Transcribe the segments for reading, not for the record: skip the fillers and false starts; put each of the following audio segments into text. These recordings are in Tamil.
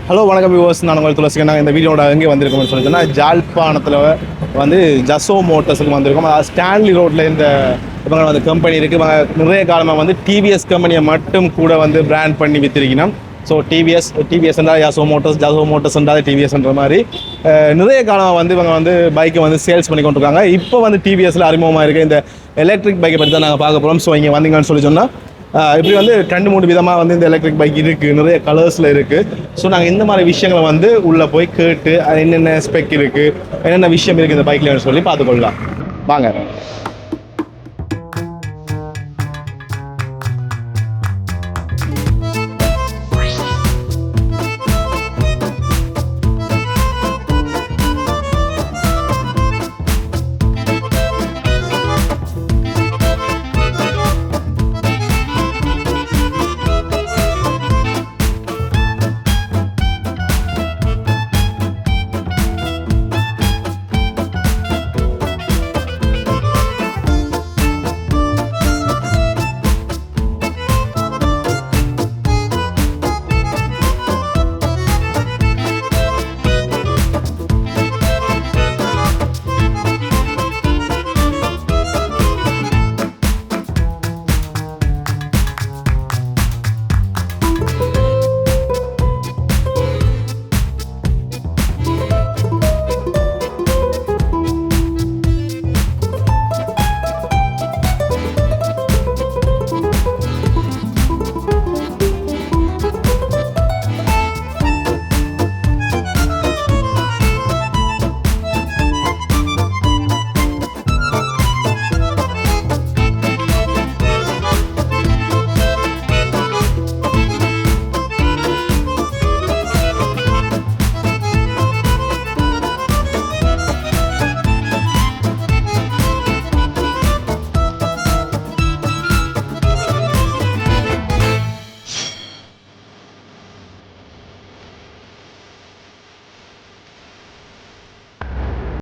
ஹலோ வணக்கம் வியூவர்ஸ், நான் உங்கள் துளசிக்கு. நாங்கள் இந்த வீடியோட எங்கே வந்திருக்கோம்னு சொல்லிட்டுனா ஜாழ்ப்பாணத்தில் வந்து ஜசோ மோட்டர்ஸுக்கு வந்திருக்கோம். அதாவது ஸ்டான்லி ரோட்டில் இந்த இவங்க வந்து கம்பெனி இருக்குது. இவங்க நிறைய காலமாக வந்து டிவிஎஸ் கம்பெனியை மட்டும் கூட வந்து பிராண்ட் பண்ணி விற்றுருக்கணும். ஸோ டிவிஎஸ்ன்றால் ஜசோ மோட்டர்ஸ்ன்றால் டிவிஎஸ்ன்ற மாதிரி நிறைய காலமாக வந்து இவங்க வந்து பைக்கை வந்து சேல்ஸ் பண்ணி கொண்டிருக்காங்க. இப்போ வந்து டிவிஎஸ்ல அறிமுகமாக இருக்குது இந்த எலக்ட்ரிக் பைக்கை பற்றி தான் நாங்கள் பார்க்க போகிறோம். ஸோ இங்கே வந்தீங்கன்னு சொல்லி சொன்னால் இப்படி வந்து 2-3 விதமாக வந்து இந்த எலக்ட்ரிக் பைக் இருக்குது, நிறைய கலர்ஸில் இருக்குது. ஸோ நாங்கள் இந்த மாதிரி விஷயங்களை வந்து உள்ளே போய் கேட்டு அது என்னென்ன ஸ்பெக் இருக்குது, என்னென்ன விஷயம் இருக்குது இந்த பைக்கில் சொல்லி பார்த்துக்கொள்ளலாம். வாங்க.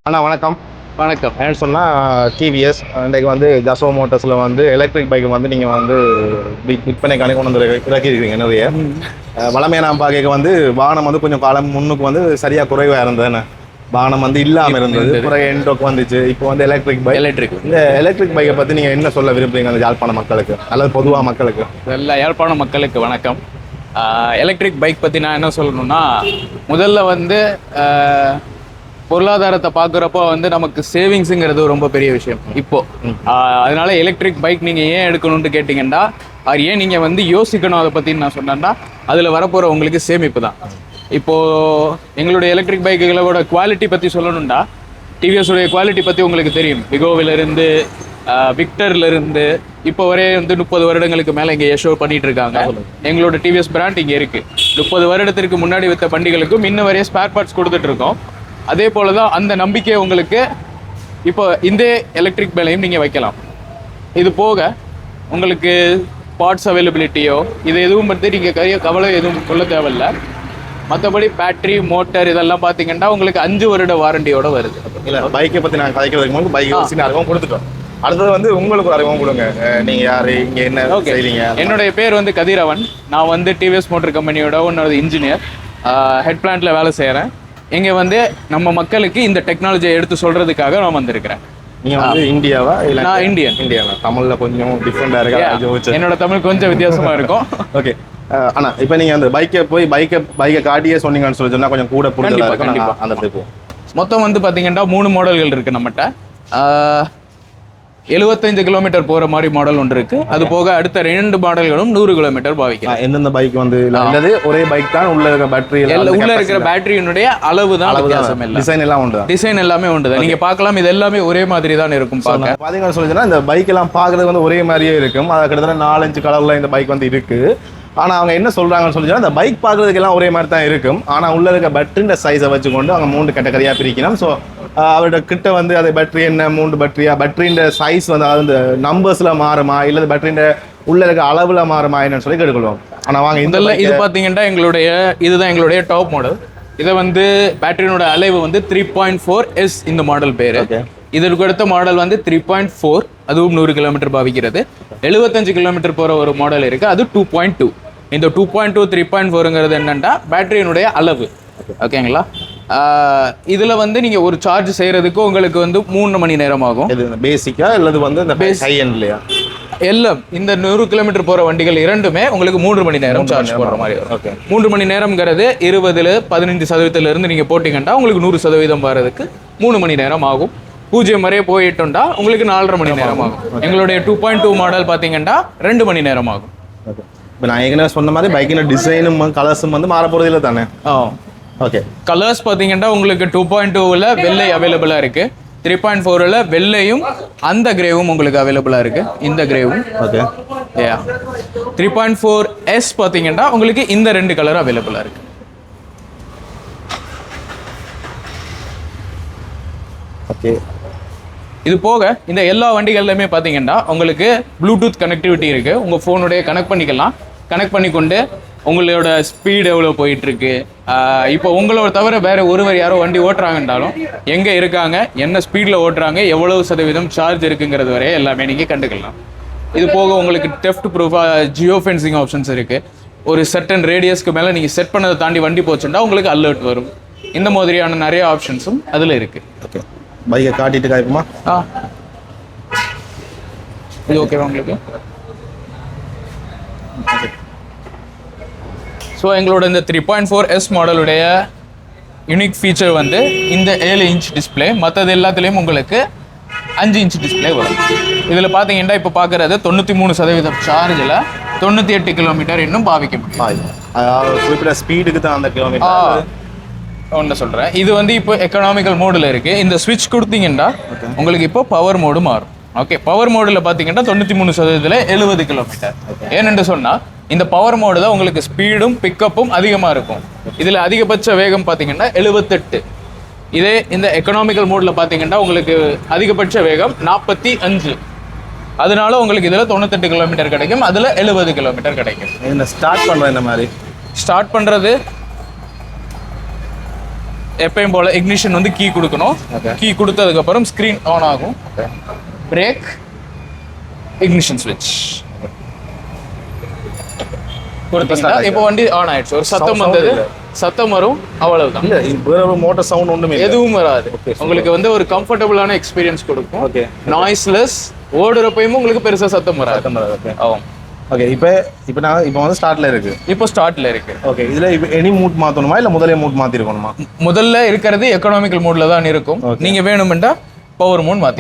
அண்ணா வணக்கம். வணக்கம். ஏன்னு சொன்னால் டிவிஎஸ் இன்றைக்கு வந்து ஜசோ மோட்டர்ஸில் வந்து எலக்ட்ரிக் பைக் வந்து நீங்கள் வந்து விற்பனைக்கான கொண்டு வந்து இறக்கிருக்கீங்க நிறைய. வளமையாக நான் பார்க்க வந்து வாகனம் வந்து கொஞ்சம் காலம் முன்னுக்கு வந்து சரியாக குறைவாக இருந்ததுன்னு, வாகனம் வந்து இல்லாமல் இருந்தது, குறை எண்டோக்கு வந்துச்சு. இப்போ வந்து இந்த எலக்ட்ரிக் பைக்கை பற்றி நீங்கள் என்ன சொல்ல விரும்புறீங்க அந்த யாழ்ப்பாண மக்களுக்கு அல்லது பொதுவாக மக்களுக்கு? எல்லா யாழ்ப்பாண மக்களுக்கு வணக்கம். எலக்ட்ரிக் பைக் பற்றி நான் என்ன சொல்லணும்னா, முதல்ல வந்து பொருளாதாரத்தை பார்க்குறப்போ வந்து நமக்கு சேவிங்ஸுங்கிறது ரொம்ப பெரிய விஷயம் இப்போ. அதனால எலக்ட்ரிக் பைக் நீங்கள் ஏன் எடுக்கணும்னு கேட்டிங்கன்னா, அது ஏன் நீங்கள் வந்து யோசிக்கணும் அதை பற்றின்னு நான் சொன்னேன்னா, அதில் வரப்போகிற உங்களுக்கு சேமிப்பு தான். இப்போது எங்களுடைய எலக்ட்ரிக் பைக்குகளோட குவாலிட்டி பற்றி சொல்லணும்னா, டிவிஎஸோடைய குவாலிட்டி பற்றி உங்களுக்கு தெரியும். விகோவிலேருந்து விக்டர்லேருந்து இப்போ வரையே வந்து 30 வருடங்களுக்கு மேலே இங்கே ஷோ பண்ணிகிட்டு இருக்காங்க. எங்களோட டிவிஎஸ் பிராண்ட் இங்கே இருக்குது. 30 வருடத்திற்கு முன்னாடி விற்ற வண்டிகளுக்கும் இன்னும் வரைய ஸ்பேர் பார்ட்ஸ் கொடுத்துட்ருக்கோம். அதே போல தான் அந்த நம்பிக்கை உங்களுக்கு இப்போ இந்த எலக்ட்ரிக் மேலையும் நீங்கள் வைக்கலாம். இது போக உங்களுக்கு பார்ட்ஸ் அவைலபிலிட்டியோ இது எதுவும் பற்றி நீங்கள் கவலை எதுவும் கொள்ள தேவையில்லை. மற்றபடி பேட்ரி, மோட்டர் இதெல்லாம் பார்த்தீங்கன்னா உங்களுக்கு 5 வருட வாரண்டியோட வருது. இல்லை, பைக்கை பற்றி நான் கதைக்கிறதுக்கு முன்பு பைக் அறிமுகம் கொடுத்துட்டோம். அடுத்தது வந்து உங்களுக்கு ஒரு அறிமுகம் கொடுங்க. நீங்கள் யார், இங்கே என்ன செய்றீங்க? என்னுடைய பேர் வந்து கதிரவன். நான் வந்து டிவிஎஸ் மோட்டர் கம்பெனியோட ஒன்னொரு இன்ஜினியர், ஹெட் பிளான்ட்டில் வேலை செய்கிறேன். இங்கே வந்து நம்ம மக்களுக்கு இந்த டெக்னாலஜியை எடுத்து சொல்கிறதுக்காக நான் வந்திருக்கிறேன். நீங்கள் வந்து இந்தியாவா? இல்லை, நான் இந்தியாவா? தமிழில் கொஞ்சம் டிஃப்ரெண்டாக இருக்கா? என்னோட தமிழ் கொஞ்சம் வித்தியாசமாக இருக்கும். ஓகே அண்ணா, இப்போ நீங்கள் அந்த பைக்கை காட்டியே சொன்னீங்கன்னு சொல்லி சொன்னால் கொஞ்சம் கூட புரிஞ்சதாக இருக்கும். கண்டிப்பாக அந்த இடத்துக்கு மொத்தம் வந்து பார்த்தீங்கன்னா 3 மாடல்கள் இருக்குது நம்மகிட்ட. 75 கிலோமீட்டர் போகிற மாதிரி மாடல் ஒன்று இருக்குது. அது போக அடுத்த 2 மாடல்களும் 100 கிலோமீட்டர் பாவிக்கலாம். எந்தெந்த பைக் வந்து இல்லது ஒரே பைக் தான், உள்ள இருக்கிற பேட்டரி உள்ள இருக்கிற பேட்டரியினுடைய அளவு தான் வித்தியாசம். டிசைன் எல்லாம் உண்டு. டிசைன் எல்லாமே உண்டு. நீங்க பார்க்கலாம், இது எல்லாமே ஒரே மாதிரி தான் இருக்கும். பாத்தீங்கன்னா சொல்லிச்சுன்னா இந்த பைக் எல்லாம் பார்க்கறது வந்து ஒரே மாதிரியே இருக்கும். அது கிட்டத்தட்ட 4-5 கலர்ல இந்த பைக் வந்து இருக்கு. ஆனா அவங்க என்ன சொல்றாங்கன்னு சொல்லிச்சுன்னா, இந்த பைக் பார்க்கறதுக்கு எல்லாம் ஒரே மாதிரி தான் இருக்கும். ஆனா உள்ள இருக்க பேட்டரியோட சைஸை வச்சுக்கொண்டு அவங்க 3 கேட்டகரியா பிரிக்கணும். ஸோ அவரோட கிட்ட வந்து அது பேட்டரி என்ன 3 பேட்டரியா, பேட்டரியின் சைஸ் வந்து அது நம்பர்ஸ்ல மாறுமா இல்லை பேட்டரியின் உள்ள இருக்க அளவுல மாறுமா என்னன்னு சொல்லி கேட்டுக்கொள்வோம். ஆனா வாங்க இதெல்லாம் இது பார்த்தீங்கன்னா இதுதான் எங்களுடைய டாப் மாடல். இதை வந்து பேட்டரியோட அளவு வந்து 3.4S இந்த மாடல் பேர். இதற்கு அடுத்த மாடல் வந்து 3.4, அதுவும் 100 கிலோமீட்டர் பாவிக்கிறது. 75 கிலோமீட்டர் போகிற ஒரு மாடல் இருக்குது, அது 2.2. இந்த 2.2 3.4ங்கிறது என்னன்னா பேட்டரியினுடைய அளவு. ஓகேங்களா? இதுல வந்து நீங்க ஒரு சார்ஜ் செய்யறதுக்கு உங்களுக்கு வந்து 3 மணி நேரம் ஆகும். இது பேசிக்கா இல்லது வந்து இந்த ஹை எண்ட்லயா? எல்லாம் இந்த 100 கிலோமீட்டர் போற வண்டிகள் இரண்டுமே உங்களுக்கு 3 மணி நேரம் சார்ஜ் போடுற மாதிரி வரும். 3 மணி நேரம்ங்கிறது 20-15% இருந்து நீங்க போட்டீங்கன்னா உங்களுக்கு 100% வர்றதுக்கு 3 மணி நேரம் ஆகும். 0 வரைய போயிட்டோம்டா உங்களுக்கு 4.5 மணி நேரம் ஆகும். எங்களுடைய 2.2 மாடல் பாத்தீங்கன்னா 2 மணி நேரம் ஆகும். இப்போ நான் ஏற்கனவே சொன்ன மாதிரி பைக்கின் டிசைனும் கலர்ஸும் வந்து மாற போறது இல்லை தானே? ஓகே. கலர்ஸ் பாத்தீங்கன்னா உங்களுக்கு 2.2ல வெள்ளை அவைலபிளா இருக்கு. 3.4ல வெள்ளையும் அந்த கிரேவும் உங்களுக்கு அவைலபிளா இருக்கு. இந்த கிரேவும். ஓகே. 3.4S பாத்தீங்கன்னா உங்களுக்கு இந்த 2 கலர் அவைலபிளா இருக்கு. ஓகே. இது போக இந்த எல்லா வண்டிகள்லையுமே பார்த்தீங்கன்னா உங்களுக்கு ப்ளூடூத் கனெக்டிவிட்டி இருக்கு. உங்கள் ஃபோனுடைய கனெக்ட் பண்ணிக்கலாம். கனெக்ட் பண்ணிக்கொண்டு உங்களோட ஸ்பீடு எவ்வளோ போயிட்டு இருக்கு, இப்போ உங்களோட தவிர வேற ஒருவர் யாரோ வண்டி ஓட்டுறாங்கன்றாலும் எங்கே இருக்காங்க, என்ன ஸ்பீடில் ஓட்டுறாங்க, எவ்வளவு சதவீதம் சார்ஜ் இருக்குங்கிறது வரை எல்லாமே நீங்கள் கண்டுக்கலாம். இது போக உங்களுக்கு டெஃப்ட் ப்ரூஃபாக ஜியோ ஃபென்சிங் ஆப்ஷன்ஸ் இருக்கு. ஒரு சர்டன் ரேடியஸ்க்கு மேலே நீங்கள் செட் பண்ணதை தாண்டி வண்டி போச்சுன்னா உங்களுக்கு அலர்ட் வரும். இந்த மாதிரியான நிறைய ஆப்ஷன்ஸும் அதில் இருக்கு. ஓகே. பைக்கை காட்டிட்டு காய்ப்புமா? இது ஓகேவா உங்களுக்கு? ஸோ எங்களோட இந்த 3.4S மாடலுடைய யூனிக் ஃபீச்சர் வந்து இந்த 7 இன்ச் டிஸ்பிளே. மற்றது எல்லாத்துலேயும் உங்களுக்கு 5 இன்ச் டிஸ்பிளே வரும். இதில் பார்த்தீங்கன்னா இப்போ பார்க்குறது 93% சார்ஜில் 98 கிலோமீட்டர் இன்னும் பாவிக்க முடியும். குறிப்பிட்ட ஸ்பீடுக்கு தான் அந்த கிலோமீட்டர். ஒன்று சொல்கிறேன், இது வந்து இப்போ எக்கனாமிக்கல் மோடில் இருக்குது. இந்த ஸ்விட்ச் கொடுத்தீங்கன்னா உங்களுக்கு இப்போ பவர் மோடு மாறும். ஓகே. பவர் மோடில் பார்த்தீங்கன்னா 93% 70 கிலோமீட்டர். ஏனென்று சொன்னால் இந்த பவர் மோடு தான் உங்களுக்கு ஸ்பீடும் பிக்கப்பும் அதிகமாக இருக்கும். இதில் அதிகபட்ச வேகம் பார்த்தீங்கன்னா 78. இதே இந்த எக்கனாமிக்கல் மோடில் பார்த்தீங்கன்னா உங்களுக்கு அதிகபட்ச வேகம் 45. அதனால உங்களுக்கு இதில் 98 கிலோமீட்டர் கிடைக்கும், அதில் 70 கிலோமீட்டர் கிடைக்கும். இந்த ஸ்டார்ட் பண்ணுற இந்த மாதிரி ஸ்டார்ட் பண்ணுறது எப்பயும் போல் இக்னிஷன் வந்து கீ கொடுக்கணும். கீ கொடுத்ததுக்கப்புறம் ஸ்க்ரீன் ஆன் ஆகும். பிரேக், இக்னிஷன் ஸ்விட்ச் கொடுத்தீங்கன்னா இப்போ வண்டி ஆன் ஆயிடுச்சு. ஒரு சத்தம் வந்தது, சத்தம் வரும், அவ்வளவுதான். இல்ல வேற ஒரு மோட்டார் சவுண்ட் ஒண்ணுமே எதுவும் வராது. உங்களுக்கு வந்து ஒரு கம்ஃபர்டபுளான எக்ஸ்பீரியன்ஸ் கொடுக்கும். ஓகே. நாய்ஸ்லெஸ், ஓடுறப்பையும் உங்களுக்கு பெருசா சத்தம் வராது. ஆகும். ஓகே. இப்போ நான் இப்போ வந்து ஸ்டார்ட்ல இருக்கு. இப்போ ஸ்டார்ட்ல இருக்கு. ஓகே. இதுல இப்போ எனி மூட் மாத்தணுமா இல்ல முதல்ல மூட் மாத்தி இருக்கணுமா? முதல்ல இருக்கிறது எக்கனாமிக்கல் மோட்ல தான் இருக்கும். நீங்க வேணும்னா பவர் மோட் மாத்தி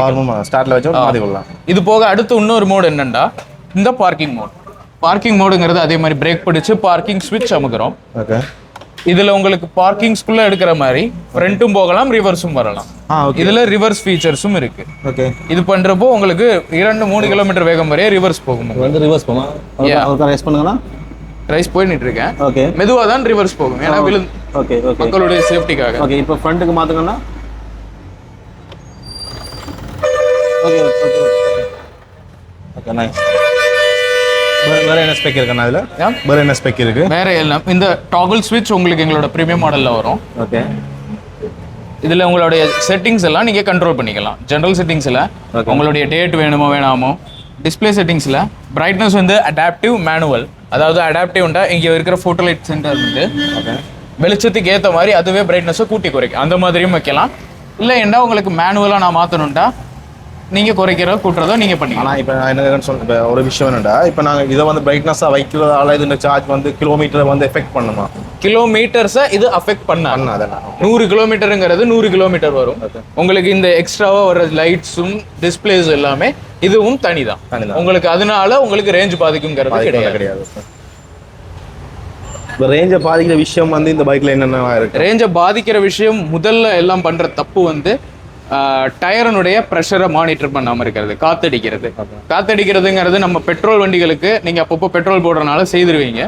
ஸ்டார்ட்ல வச்சு மாத்தி கொள்ளலாம். இது போக அடுத்து இன்னொரு மோட் என்னன்னா இந்த பார்க்கிங் மோட். பார்க்கிங் மோடுங்கிறது அதே மாதிரி பிரேக் பிடிச்சு பார்க்கிங் ஸ்விட்ச் அமுக்குறோம். ஓகே. இதுல உங்களுக்கு பார்க்கிங்ஸ்குள்ள எடுக்கிற மாதிரி ஃப்ரண்ட்டும் போகலாம், ரிவர்ஸும் வரலாம். இதுல ரிவர்ஸ் ஃபீச்சர்ஸும் இருக்கு. ஓகே. இது பண்றப்போ உங்களுக்கு 2-3 கிலோமீட்டர் வேகம் வரைய ரிவர்ஸ் போகும். வந்து ரிவர்ஸ் போமா? ஒரு ரைஸ் பண்ணுங்களா? ரைஸ் போயிட்டு இருக்கேன். ஓகே. மெதுவா தான் ரிவர்ஸ் போகும். ஏன்னா ஓகே ஓகே மக்களுடைய சேஃப்டிக்காக. ஓகே. இப்போ ஃப்ரண்ட்டுக்கு மாத்துங்கன்னா ஓகே ஓகே ஓகே நைஸ். வேற என்ன ஸ்பெக் இருக்குண்ணா இதுல? வேற என்ன ஸ்பெக் இருக்கு? வேற எல்லாம் இந்த டாகல் ஸ்விட்ச் உங்களுக்கு எங்களோட பிரீமியம் மாடல்ல வரும். ஓகே. இதுல உங்களுடைய செட்டிங்ஸ் எல்லாம் நீங்க கண்ட்ரோல் பண்ணிக்கலாம். ஜெனரல் செட்டிங்ஸ்ல உங்களுடைய டேட் வேணுமோ வேணாமோ, டிஸ்பிளே செட்டிங்ஸ்ல பிரைட்னஸ் வந்து அடாப்டிவ் மேனுவல். அதாவது அடாப்டிவ்னா இங்க இருக்கிற போட்டோ லைட் சென்டர் வந்து வெளிச்சத்துக்கு ஏற்ற மாதிரி அதுவே பிரைட்னஸை கூட்டி குறைக்கும். அந்த மாதிரியும் வைக்கலாம். இல்லை என்ன உங்களுக்கு மேனுவலாக நான் மாற்றணும்டா நீங்கள் குறைக்கிறதோ கூட்டுறதோ நீங்கள் பண்ணிக்கலாம். ஆனால் இப்போ நான் என்ன சொல்ல இப்போ ஒரு விஷயம் என்னடா, இப்போ நாங்கள் இதை வந்து பிரைட்னஸாக வைக்கிறதால இது இந்த சார்ஜ் வந்து கிலோமீட்டரை வந்து எஃபெக்ட் பண்ணுமா? கிலோமீட்டர்ஸை இது அஃபெக்ட் பண்ணாதான் 100 கிலோமீட்டருங்கிறது 100 கிலோமீட்டர் வரும். உங்களுக்கு இந்த எக்ஸ்ட்ராவாக வர லைட்ஸும் டிஸ்பிளேஸ் எல்லாமே இதுவும் தனிதான். உங்களுக்கு அதனால உங்களுக்கு ரேஞ்ச் பாதிக்குங்கிறது கிடையாது. இப்போ ரேஞ்சை பாதிக்கிற விஷயம் வந்து இந்த பைக்கில் என்னென்ன இருக்கு? ரேஞ்சை பாதிக்கிற விஷயம் முதல்ல எல்லாம் பண்ணுற தப்பு வந்து டயரனுடைய ப்ரெஷரை மானிட்டர் பண்ணாமல் இருக்கிறது. காத்தடிக்கிறதுங்கிறது நம்ம பெட்ரோல் வண்டிகளுக்கு நீங்கள் அப்பப்போ பெட்ரோல் போடுறதுனால செய்திருவீங்க.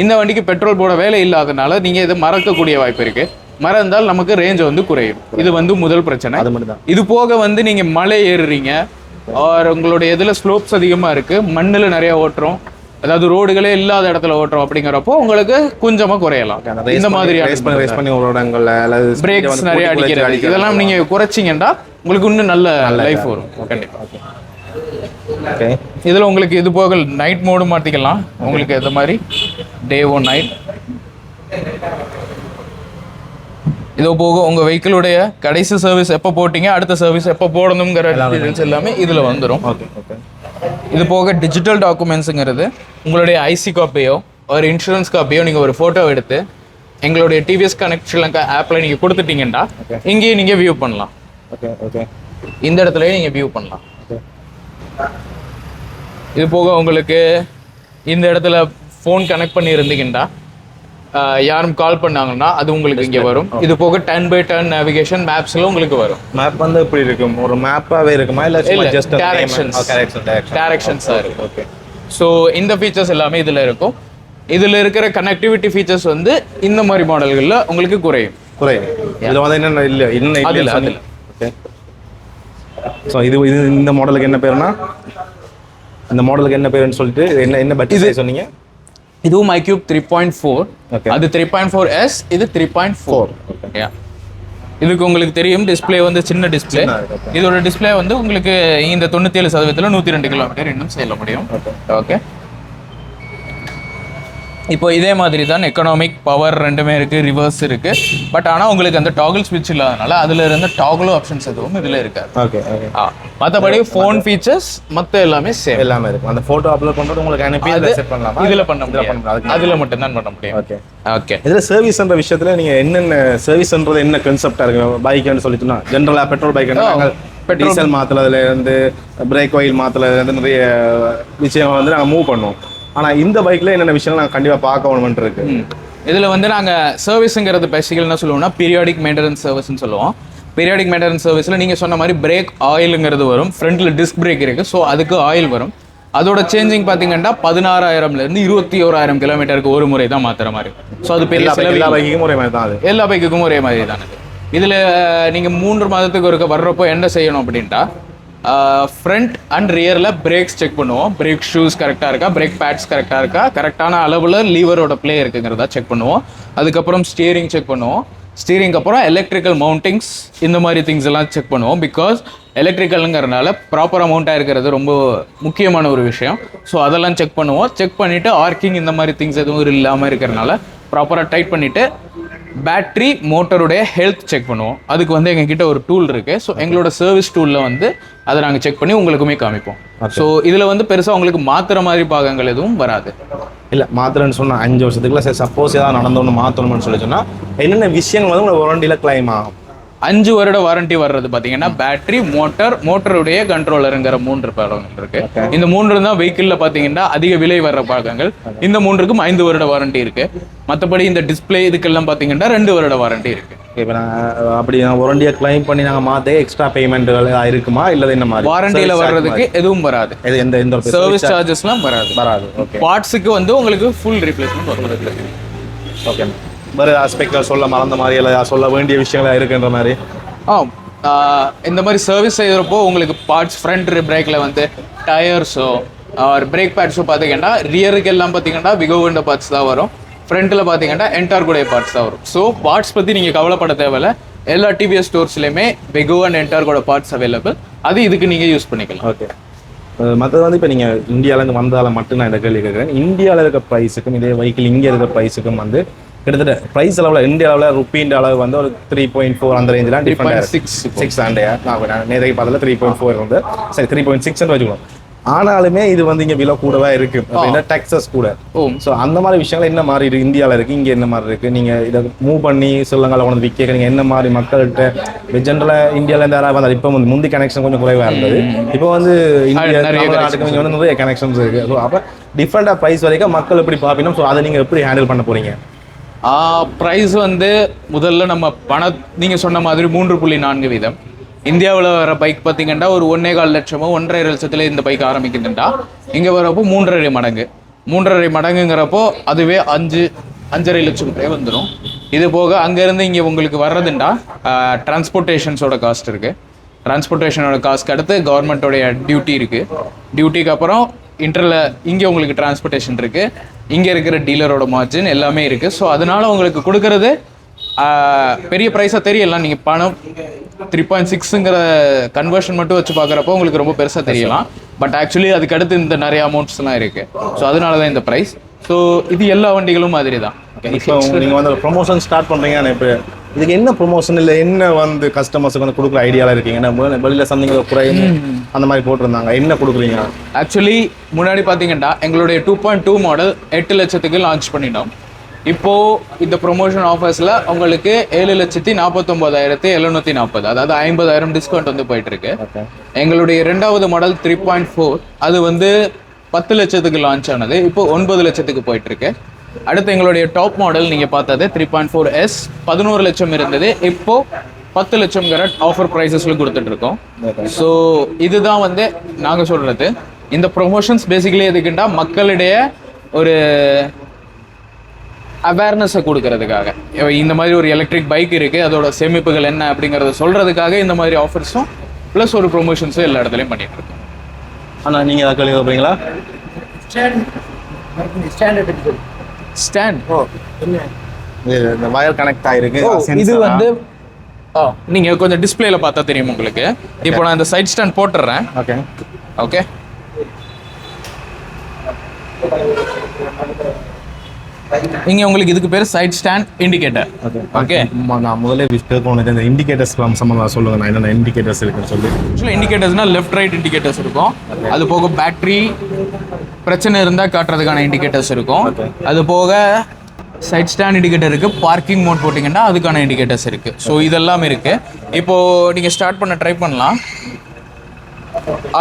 இந்த வண்டிக்கு பெட்ரோல் போட வேலை இல்லாதனால நீங்கள் இதை மறக்கக்கூடிய வாய்ப்பு இருக்குது. மறந்தால் நமக்கு ரேஞ்ச் வந்து குறையும். இது வந்து முதல் பிரச்சனை. இது போக வந்து நீங்கள் மலை ஏறுறீங்க, உங்களுடைய இதில் ஸ்லோப்ஸ் அதிகமாக இருக்குது, மண்ணில் நிறையா ஓட்டுறோம், அதாவது ரோடுகளே இல்லாத இடத்துல ஓட்டுறோம் அப்படிங்கிறப்போ உங்களுக்கு கொஞ்சமா குறையலாம். இந்த மாதிரி பிரேக்ஸ் நிறைய அடிக்கிறது இதெல்லாம் நீங்க குறைச்சிங்கன்னா உங்களுக்கு இன்னும் நல்ல லைஃப் வரும். கண்டிப்பா. இதுல உங்களுக்கு இது போக நைட் மோடும் மாத்திக்கலாம் உங்களுக்கு இந்த மாதிரி. டே 1 நைட். இது போக உங்கள் வெஹிக்கிளுடைய கடைசி சர்வீஸ் எப்போ போட்டிங்க, அடுத்த சர்வீஸ் எப்போ போடணுங்கிற டீடைல்ஸ் எல்லாமே இதில் வந்துடும். Okay okay. இது போக டிஜிட்டல் டாக்குமெண்ட்ஸுங்கிறது உங்களுடைய ஐசி காப்பியோ ஒரு இன்சூரன்ஸ் காப்பியோ நீங்கள் ஒரு ஃபோட்டோ எடுத்து எங்களுடைய டிவிஎஸ் கனெக்ட் ஸ்ரீலங்கா ஆப்பில் நீங்கள் கொடுத்துட்டீங்கன்னா இங்கேயே நீங்கள் வியூ பண்ணலாம். Okay okay. இந்த இடத்துலயே நீங்கள் வியூ பண்ணலாம். இது போக உங்களுக்கு இந்த இடத்துல ஃபோன் கனெக்ட் பண்ணி இருந்தீங்கன்னா யாரும் கால் பண்ணாங்கன்னா அது உங்களுக்கு இங்கே வரும். இது போக 10x10 நேவிகேஷன் மேப்ஸ்ல உங்களுக்கு வரும். மேப் வந்து எப்படி இருக்கும், ஒரு மேப்பாவே இருக்குமா இல்ல ஜஸ்ட் டைரக்ஷன்ஸ் இருக்கு. ஓகே. ஸோ இந்த ஃபீச்சர்ஸ் எல்லாமே இதில் இருக்கும். இதில் இருக்கிற கனெக்டிவிட்டி ஃபீச்சர்ஸ் வந்து இந்த மாதிரி மாடல்களில் உங்களுக்கு குறையும். இதில் வந்து என்னென்ன இல்லை இன்னும் அதில் ஓகே. ஸோ இந்த மாடலுக்கு என்ன பேருனா, இந்த மாடலுக்கு என்ன பேருன்னு சொல்லிட்டு என்ன பட்ஜெட் சொன்னீங்க? இதுவும் iQube 3.4. அது 3.4S, இது 3.4. இதுக்கு உங்களுக்கு தெரியும் டிஸ்பிளே வந்து சின்ன டிஸ்பிளே. இதோட டிஸ்பிளே வந்து உங்களுக்கு இந்த 97% 102 கிலோமீட்டர் இன்னும் செல்ல முடியும். ஓகே. இப்போ இதே மாதிரி தான் எக்கனாமிக் பவர் ரெண்டுமே இருக்குது, ரிவர்ஸ் இருக்குது. பட் ஆனால் உங்களுக்கு அந்த டாகிள் ஸ்விட்ச் இல்லாதனால அதில் இருந்த டாகிள் ஆப்ஷன்ஸ் எதுவும் இதில் இருக்காது. Okay okay. மற்றபடி ஃபோன் ஃபீச்சர்ஸ் மற்ற எல்லாமே சேம் எல்லாமே இருக்கும். அந்த ஃபோட்டோ அப்லோட் பண்ணுறது உங்களுக்கு அனுப்பி அதை செட் பண்ணலாமா? இதில் பண்ண முடியும், அதில் மட்டும்தான் பண்ண முடியும். Okay okay. இதில் சர்வீஸ்ன்ற விஷயத்தில் நீங்கள் என்னென்ன சர்வீஸ்ன்றது என்ன கன்செப்டாக இருக்குது? பைக்குன்னு சொல்லிட்டுனா ஜென்ரலாக பெட்ரோல் பைக்குன்னா டீசல் மாற்றுறதுல இருந்து பிரேக் ஆயில் மாற்றுறதுலேருந்து நிறைய விஷயம் வந்து நாங்கள் மூவ் பண்ணுவோம். ஆனால் இந்த பைக்கில் என்னென்ன விஷயம் நாங்கள் கண்டிப்பாக பார்க்கணுமென்ட்டு இருக்கு. இதில் வந்து நாங்கள் சர்வீஸுங்கிறது பேசிக்கல் என்ன சொல்லுவோம்னா பீரியாடிக் மெயின்டெனன்ஸ் சர்வீஸ்ன்னு சொல்லுவோம். பீரியாடிக் மெயின்டெனன்ஸ் சர்வீஸில் நீங்கள் சொன்ன மாதிரி பிரேக் ஆயிலுங்கிறது வரும். ஃப்ரண்ட்டில் டிஸ்க் பிரேக் இருக்குது, ஸோ அதுக்கு ஆயில் வரும். அதோட சேஞ்சிங் பார்த்தீங்கன்னா 16,000 21,000 கிலோமீட்டருக்கு ஒரு முறை தான் மாற்றுற மாதிரி. ஸோ அது பெரிய எல்லா பைக்குக்கும் ஒரே மாதிரி தான். அது எல்லா பைக்குக்கும் ஒரே மாதிரி தான். இதில் நீங்கள் 3 மாதத்துக்கு ஒருக்க வர்றப்போ என்ன செய்யணும் அப்படின்ட்டா ஃப்ரண்ட் அண்ட் ரியரில் பிரேக்ஸ் செக் பண்ணுவோம். பிரேக் ஷூஸ் கரெக்டாக இருக்கா, பிரேக் பேட்ஸ் கரெக்டாக இருக்கா, கரெக்டான அளவில் லீவரோட ப்ளே இருக்குங்கிறதா செக் பண்ணுவோம். அதுக்கப்புறம் ஸ்டியரிங் செக் பண்ணுவோம். ஸ்டீரிங்க்கு அப்புறம் எலக்ட்ரிக்கல் மவுண்டிங்ஸ் இந்த மாதிரி திங்ஸ் எல்லாம் செக் பண்ணுவோம். பிகாஸ் எலக்ட்ரிக்கலுங்கிறனால ப்ராப்பராக மவுண்டாக இருக்கிறது ரொம்ப முக்கியமான ஒரு விஷயம். ஸோ அதெல்லாம் செக் பண்ணுவோம். செக் பண்ணிவிட்டு ஆர்க்கிங் இந்த மாதிரி திங்ஸ் எதுவும் இல்லாமல் இருக்கிறனால ப்ராப்பராக டைட் பண்ணிவிட்டு பேட்ரி மோட்டருடைய ஹெல்த் செக் பண்ணுவோம். அதுக்கு வந்து எங்ககிட்ட ஒரு டூல் இருக்குது. ஸோ எங்களோட சர்வீஸ் டூலில் வந்து அதை நாங்கள் செக் பண்ணி உங்களுக்குமே காமிப்போம். ஸோ இதில் வந்து பெருசாக உங்களுக்கு மாற்றுற மாதிரி பாகங்கள் எதுவும் வராது. இல்லை மாத்திரன்னு சொன்னால் 5 வருஷத்துக்குள்ள சரி சப்போஸ் ஏதாவது நடந்தோன்னு மாற்றணும்னு சொல்லி சொன்னால் என்னென்ன விஷயங்கள் வந்து உங்களை வாரண்டியில் கிளைம் ஆகும்? 5 வருட வாரண்டி வர்றது பார்த்தீங்கன்னா பேட்டரி, மோட்டருடைய கண்ட்ரோலருங்கிற 3 பாகங்கள் இருக்கு. இந்த 3 தான் வெஹிக்கிளில் பார்த்தீங்கன்னா அதிக விலை வர்ற பாகங்கள். இந்த 3க்கும் 5 வருட வாரண்டி இருக்கு. மற்றபடி இந்த டிஸ்பிளே இதுக்கெல்லாம் பார்த்தீங்கன்னா 2 வருட வாரண்டி இருக்கு. இப்போ நாங்கள் அப்படி வாரண்டியை கிளைம் பண்ணி நாங்கள் மாற்ற எக்ஸ்ட்ரா பேமெண்ட்டுகள் இருக்குமா இல்லை இந்த மாதிரி? வாரண்டியில் வர்றதுக்கு எதுவும் வராது. எந்த சர்வீஸ் சார்ஜஸ்லாம் வராது. ஓகே. பார்ட்ஸுக்கு வந்து உங்களுக்கு ஃபுல் ரீப்ளேஸ்மெண்ட் வருது. ஓகே. வேறு ஆஸ்பெக்டில் சொல்ல மறந்த மாதிரி இல்லை சொல்ல வேண்டிய விஷயங்களா இருக்குன்ற மாதிரி? இந்த மாதிரி சர்வீஸ் செய்கிறப்போ உங்களுக்கு பார்ட்ஸ் ஃப்ரண்ட் பிரேக்கில் வந்து டயர்ஸோ ஒரு பிரேக் பேட்ஸோ பார்த்தீங்கன்னா ரியருக்கு எல்லாம் பார்த்தீங்கன்னா விகோவிண்ட பார்ட்ஸ் தான் வரும். ஃப்ரண்ட்டில் பார்த்தீங்கன்னா என்டார்கோடைய பார்ட்ஸ் தான் வரும். ஸோ பார்ட்ஸ் பற்றி நீங்கள் கவலைப்பட தேவையில்லை. எல்லா TVS ஸ்டோர்ஸ்லையுமே Wego and என்டார்கோட parts available. அது இதுக்கு நீங்கள் யூஸ் பண்ணிக்கலாம். ஓகே. மற்றது வந்து இப்போ நீங்கள் இந்தியாவிலேருந்து வந்தால் மட்டும் நான் இந்த கேள்வி கேட்குறேன். இந்தியாவில் இருக்க ப்ரைஸுக்கும் இதே வெஹிக்கிள் இங்கே இருக்கிற ப்ரைஸுக்கும் வந்து கிட்டத்தட்ட ப்ரைஸ் அளவில் இந்திய அளவில் ருப்பீன்ற அளவு வந்து ஒரு 3.4 அந்த ரேஞ்செலாம் டிஃப்ரெண்ட். 6 ஆண்டையா நான் நேரடி பார்த்ததில் 3.4 வந்து சரி 3.6 வச்சுக்கணும். ஆனாலுமே இது வந்து இங்கே விலை கூடவா இருக்கு அப்படின்னா டேக்ஸஸ் கூட. ஸோ அந்த மாதிரி விஷயங்கள் என்ன மாதிரி இருக்கு இந்தியாவில் இருக்கு, இங்கே என்ன மாதிரி இருக்கு? நீங்கள் இதை மூவ் பண்ணி சிலங்களை கொண்டு விற்க நீங்கள் என்ன மாதிரி மக்கள்கிட்ட ஜென்ரலாக இந்தியாவிலேருந்து யாராவது வந்தால் இப்போ வந்து முந்தி கனெக்ஷன் கொஞ்சம் குறைவாக இருந்தது. இப்போ வந்து இந்தியா நாட்டுக்கு வந்து நிறைய கனெக்ஷன்ஸ் இருக்கு. ஸோ அப்போ டிஃப்ரெண்டாக ப்ரைஸ் வரைக்கும் மக்கள் எப்படி பார்க்கணும்? ஸோ அதை நீங்கள் எப்படி ஹேண்டில் பண்ண போறீங்க? ப்ரைஸ் வந்து முதல்ல நம்ம நீங்கள் சொன்ன மாதிரி 3.4 வீதம். இந்தியாவில் வர பைக் பார்த்தீங்கன்னா ஒரு 1.25 லட்சமோ 1.5 லட்சத்தில் இந்த பைக் ஆரம்பிக்குதுண்டா இங்கே வரப்போ 3.5 மடங்கு. 3.5 மடங்குங்கிறப்போ அதுவே 5.5 லட்சம் ரூபாய் வந்துடும். இது போக அங்கேருந்து இங்கே உங்களுக்கு வர்றதுண்டா டிரான்ஸ்போர்ட்டேஷன்ஸோட காஸ்ட் இருக்குது. டிரான்ஸ்போர்ட்டேஷனோட காஸ்ட்க்கு அடுத்து கவர்மெண்ட்டோடைய டியூட்டி இருக்குது. டியூட்டிக்கு அப்புறம் இங்கே உங்களுக்கு டிரான்ஸ்போர்ட்டேஷன் இருக்குது. இங்கே இருக்கிற டீலரோட மார்ஜின் எல்லாமே இருக்குது. ஸோ அதனால் உங்களுக்கு கொடுக்கறது பெரிய ப்ரைஸாக தெரியலாம். நீங்கள் பணம் 3.6ங்கிற கன்வர்ஷன் மட்டும் வச்சு பார்க்குறப்போ உங்களுக்கு ரொம்ப பெருசாக தெரியலாம். பட் ஆக்சுவலி அதுக்கு அடுத்து இந்த நிறைய அமௌண்ட்ஸ்லாம் இருக்குது. ஸோ அதனால தான் இந்த ப்ரைஸ். ஸோ இது எல்லா வண்டிகளும் மாதிரி தான். இப்போ நீங்கள் வந்து ப்ரொமோஷன் ஸ்டார்ட் பண்ணுறீங்க. இப்போ இதுக்கு என்ன ப்ரொமோஷன் இல்லை என்ன வந்து கஸ்டமர்ஸுக்கு வந்து கொடுக்குற ஐடியாவில் இருக்கீங்க? ஏன்னா வெளியில் சந்தைங்க குறையும் அந்த மாதிரி போட்டிருந்தாங்க. என்ன கொடுக்குறீங்க? ஆக்சுவலி முன்னாடி பார்த்தீங்கன்னா எங்களுடைய 2.2 மாடல் 8 லட்சத்துக்கு லான்ச் பண்ணிட்டோம். இப்போது இந்த ப்ரொமோஷன் ஆஃபர்ஸில் உங்களுக்கு 7,49,740, அதாவது 50,000 டிஸ்கவுண்ட் வந்து போயிட்டுருக்கு. எங்களுடைய 2வது மாடல் 3.4 அது வந்து 10 லட்சத்துக்கு லான்ச் ஆனது, இப்போ 9 லட்சத்துக்கு போயிட்டுருக்கு. அடுத்து எங்களுடைய டாப் மாடல் நீங்கள் பார்த்தது 3.4S 11 லட்சம் இருந்தது, இப்போ 10 லட்சம்ங்கிற ஆஃபர் ப்ரைஸஸில் கொடுத்துட்ருக்கோம். ஸோ இதுதான் வந்து நாங்கள் சொல்கிறது. இந்த ப்ரொமோஷன்ஸ் பேசிக்கலி எதுக்குண்டா மக்களிடையே ஒரு அவேர்னஸை கொடுக்கறதுக்காக. இந்த மாதிரி ஒரு எலக்ட்ரிக் பைக் இருக்குது, அதோட சேமிப்புகள் என்ன அப்படிங்கிறத சொல்கிறதுக்காக இந்த மாதிரி ஆஃபர்ஸும் ப்ளஸ் ஒரு ப்ரொமோஷன்ஸும் எல்லா இடத்துலையும் பண்ணிகிட்ருக்கோம். ஆனால் நீங்கள் அதை கேள்வி கேட்குறீங்களா? ஸ்டாண்ட் இந்த வயர் கனெக்ட் ஆகிருக்கு. இது வந்து நீங்கள் கொஞ்சம் டிஸ்பிளேல பார்த்தா தெரியும் உங்களுக்கு. இப்போ நான் இந்த சைட் ஸ்டாண்ட் போட்டுடுறேன். Okay okay. இங்கே உங்களுக்கு இதுக்கு பேர் சைட் ஸ்டாண்ட் இண்டிகேட்டர். ஓகே. நான் முதல்ல கேட்கணும், இந்த இண்டிகேட்டர்ஸ் சம்மந்தமாக சொல்லுங்கள். நான் என்னென்ன இண்டிகேட்டர்ஸ் இருக்குன்னு சொல்லி. ஆக்சுவலாக இண்டிகேட்டர்ஸ்னால் லெஃப்ட் ரைட் இண்டிகேட்டர்ஸ் இருக்கும். அது போக பேட்டரி பிரச்சனை இருந்தால் காட்டுறதுக்கான இண்டிகேட்டர்ஸ் இருக்கும். அது போக சைட் ஸ்டாண்ட் இண்டிகேட்டர் இருக்குது. பார்க்கிங் மோட் போட்டிங்கன்னா அதுக்கான இண்டிகேட்டர்ஸ் இருக்குது. ஸோ இதெல்லாம் இருக்குது. இப்போது நீங்கள் ஸ்டார்ட் பண்ண ட்ரை பண்ணலாம்.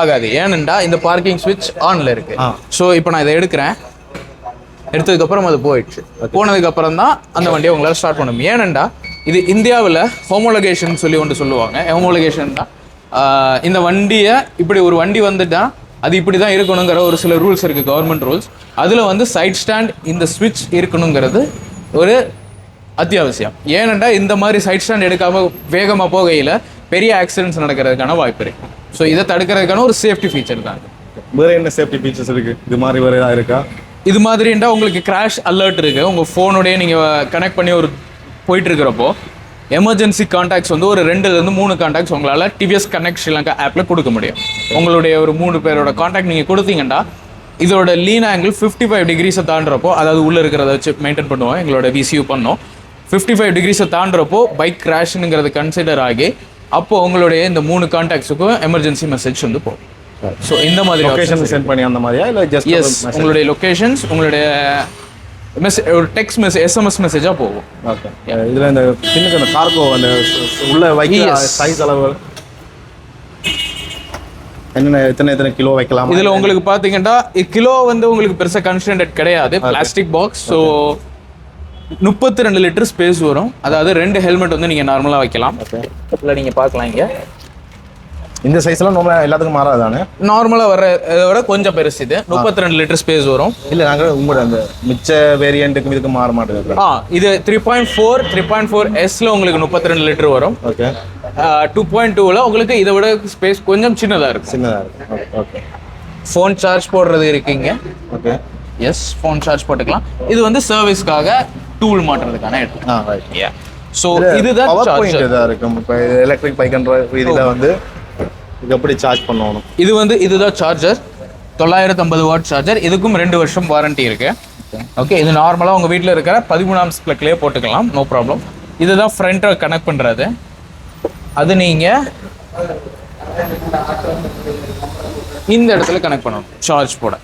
ஆகாது. ஏனெண்டா இந்த பார்க்கிங் ஸ்விட்ச் ஆனில் இருக்குது. ஸோ இப்போ நான் இதை எடுத்ததுக்கப்புறம் அது போயிடுச்சு. போனதுக்கப்புறம் தான் அந்த வண்டியை உங்களால் ஸ்டார்ட் பண்ணணும். ஏனெண்டா இது இந்தியாவில் ஹோமோலகேஷன் சொல்லி ஒன்று சொல்லுவாங்க. ஹோமோலகேஷன் தான் இந்த வண்டியை இப்படி ஒரு வண்டி வந்துட்டா அது இப்படி தான் இருக்கணுங்கிற ஒரு சில ரூல்ஸ் இருக்குது, கவர்மெண்ட் ரூல்ஸ். அதில் வந்து சைட் ஸ்டாண்ட் இந்த ஸ்விட்ச் இருக்கணுங்கிறது ஒரு அத்தியாவசியம். ஏனெண்டா இந்த மாதிரி சைட் ஸ்டாண்ட் எடுக்காமல் வேகமாக போகையில் பெரிய ஆக்சிடென்ட்ஸ் நடக்கிறதுக்கான வாய்ப்பு இருக்குது. ஸோ இதை தடுக்கிறதுக்கான ஒரு சேஃப்டி ஃபீச்சர் தான். வேறு என்ன சேஃப்டி ஃபீச்சர்ஸ் இருக்குது? இது மாதிரி வேறு ஏதாவது இருக்கா? இது மாதிரிண்டா உங்களுக்கு கிராஷ் அலர்ட் இருக்குது. உங்கள் ஃபோனோடைய நீங்கள் கனெக்ட் பண்ணி ஒரு போயிட்டுருக்கிறப்போ எமர்ஜென்சி கான்டாக்ட்ஸ் வந்து ஒரு 2லேருந்து 3 கான்டாக்ட்ஸ் உங்களால் டிவிஎஸ் கனெக்ட் ஸ்ரீலங்கா ஆப்பில் கொடுக்க முடியும். உங்களுடைய ஒரு 3 பேரோட கான்டாக்ட் நீங்கள் கொடுத்தீங்கன்னா இதோட லீன் ஆங்கிள் 55 டிகிரிஸை தாண்டுறப்போ, அதாவது உள்ளே இருக்கிறத வச்சு மெயின்டைன் பண்ணுவோம், எங்களோட விசியூ பண்ணோம். 55 டிகிரிஸை தாண்டுறப்போ பைக் கிராஷ்னுங்கிறது கன்சிடர் ஆகி அப்போது உங்களுடைய இந்த 3 கான்டாக்ட்ஸுக்கும் எமர்ஜென்சி மெசேஜ் வந்து போகும். ஸோ இந்த மாதிரி லொகேஷன் சென்ட் பண்ணி அந்த மாதிரியா இல்லை ஜஸ்ட் எஸ் உங்களுடைய லொகேஷன்ஸ் உங்களுடைய ஒரு டெக்ஸ்ட் மெசேஜ் எஸ்எம்எஸ் மெசேஜாக போகும். ஓகே. இதில் இந்த பின்னுக்கு அந்த கார்கோ அந்த உள்ள வைக்க சைஸ் அளவு என்னென்ன எத்தனை கிலோ வைக்கலாம்? இதில் உங்களுக்கு பார்த்தீங்கன்னா கிலோ வந்து உங்களுக்கு பெருசாக கன்ஸ்டன்ட் கிடையாது. Plastic box. So 32 litre space வரும். அதாவது 2 ஹெல்மெட் வந்து நீங்கள் நார்மலாக வைக்கலாம். ஓகே. இல்லை நீங்கள் பார்க்கலாம் இங்கே இந்த சைஸ்லாம் நார்மலாக எல்லாத்துக்கும் மாறாதானே? நார்மலாக இதை விட கொஞ்சம் பெருசு. இது 32 லிட்டர் ஸ்பேஸ் வரும். இல்லை நாங்கள் உங்களோட அந்த மிச்ச வேரியண்ட்டுக்கு இதுக்கு மாற மாட்டேங்குது. இது 3.4 உங்களுக்கு 32 லிட்டர் வரும். ஓகே. 2.2ல உங்களுக்கு இதை விட ஸ்பேஸ் கொஞ்சம் சின்னதாக இருக்கும். ஓகே. ஃபோன் சார்ஜ் போடுறது இருக்கீங்க. ஓகே. எஸ், ஃபோன் சார்ஜ் போட்டுக்கலாம். இது வந்து சர்வீஸ்க்காக டூல் மாட்டுறதுக்கான இடம். ஸோ இதுதான் பவர் பாயிண்ட் இதாக இருக்கும். இப்போ எலக்ட்ரிக் பைக்ன்ற இதில் வந்து இது எப்படி சார்ஜ் பண்ணணும்? இதுதான் சார்ஜர், 950 வாட் சார்ஜர். இதுக்கும் 2 வருஷம் வாரண்டி இருக்கு. ஓகே. இது நார்மலாக உங்கள் வீட்டில் இருக்கிற 13 ஆம்ஸ் ப்ளக்லேயே போட்டுக்கலாம், நோ ப்ராப்ளம். இதுதான் ஃப்ரண்ட்டை கனெக்ட் பண்ணுறது. அது நீங்கள் இந்த இடத்துல கனெக்ட் பண்ணணும் சார்ஜ் போட.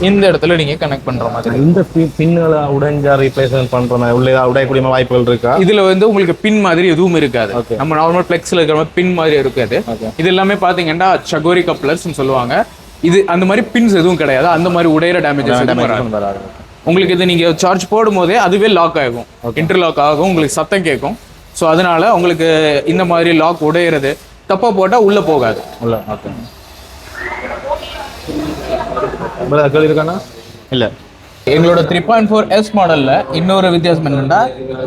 இந்த இடத்துல நீங்க கனெக்ட் பண்ற மாதிரி. இந்த பின்களை உடைஞ்சா ரீப்ளேஸ்மென்ட் பண்ற மாதிரி உள்ள உடையக்கூடிய வாய்ப்புகள் இருக்கா? இதுல வந்து உங்களுக்கு பின் மாதிரி எதுவும் இருக்காது. நம்ம நார்மல் ஃப்ளெக்ஸ்ல இருக்கிற மாதிரி பின் மாதிரி இருக்காது. இது எல்லாமே பாத்தீங்கன்னா சகோரி கப்ளர்ஸ்னு சொல்லுவாங்க. இது அந்த மாதிரி பின்ஸ் எதுவும் கிடையாது. அந்த மாதிரி உடையிற டேமேஜஸ் வராது. உங்களுக்கு இது நீங்க சார்ஜ் போடும் போதே அதுவே லாக் ஆகும், இன்டர்லாக் ஆகும், உங்களுக்கு சத்தம் கேட்கும். ஸோ அதனால உங்களுக்கு இந்த மாதிரி லாக் உடையிறது தப்பா போட்டா உள்ள போகாது. உள்ள. ஓகே. கேள்வி இருக்கானா? இல்லை. எங்களோட 3.4S மாடல்ல இன்னொரு வித்தியாசம் என்னன்னா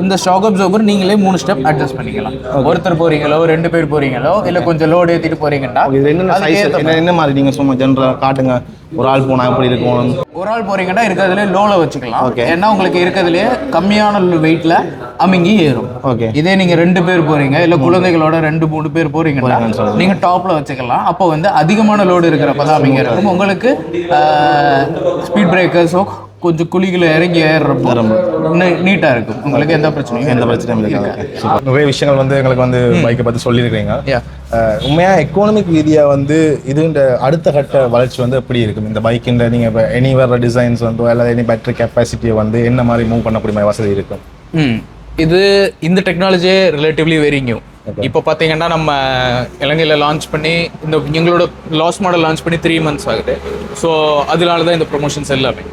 இந்த ஷாக் அப்சர்வர் நீங்களே 3 ஸ்டெப் அட்ஜஸ்ட் பண்ணிக்கலாம். ஒருத்தர் போறீங்களோ 2 பேர் போறீங்களோ இல்ல கொஞ்சம் லோடு ஏத்திட்டு போறீங்கன்னா இது என்ன சைஸ் என்ன மாதிரி நீங்க சும்மா ஜெனரலா காட்டுங்க. ஒரு ஆள் போனா எப்படி இருக்கும்? ஒரு ஆள் போறீங்கன்னா இருக்கிறதுல லோல வச்சுக்கலாம். ஏன்னா உங்களுக்கு இருக்கிறதுலே கம்மியான வெயிட்ல அமுங்கி ஏறும். ஓகே. இதே நீங்க 2 பேர் போறீங்க இல்ல குழந்தைகளோட 2-3 பேர் போறீங்கன்னா நீங்க டாப்ல வச்சுக்கலாம். அப்போ வந்து அதிகமான லோடு இருக்கிறப்பதான் அமுங்கி இருக்கும். உங்களுக்கு ஸ்பீட் பிரேக்கர்ஸோ கொஞ்சம் குழிகளை இறங்கி ஏறுறப்போ நீட்டா இருக்கும். உங்களுக்கு எந்த பிரச்சனையும் இல்லை. நிறைய விஷயங்கள் வந்து எங்களுக்கு வந்து பைக்கை பற்றி சொல்லியிருக்கீங்க. உண்மையா எக்கனாமிக் ரீதியா வந்து இதுன்ற அடுத்த கட்ட வளர்ச்சி வந்து எப்படி இருக்கும் இந்த பைக்கின்ற நீங்க இப்போ எனி வேற டிசைன்ஸ் வந்து அல்லது எனி பேட்டரி கெப்பாசிட்டியை வந்து என்ன மாதிரி மூவ் பண்ணக்கூடிய வசதி இருக்கும்? இது இந்த டெக்னாலஜியே ரிலேட்டிவ்லி வெரி நியூ. இப்போ பார்த்தீங்கன்னா நம்ம இலங்கையில் லான்ச் பண்ணி எங்களோட லாஸ்ட் மாடல் லான்ச் பண்ணி 3 months ஆகுது. ஸோ அதனால தான் இந்த ப்ரொமோஷன்ஸ் எல்லாமே.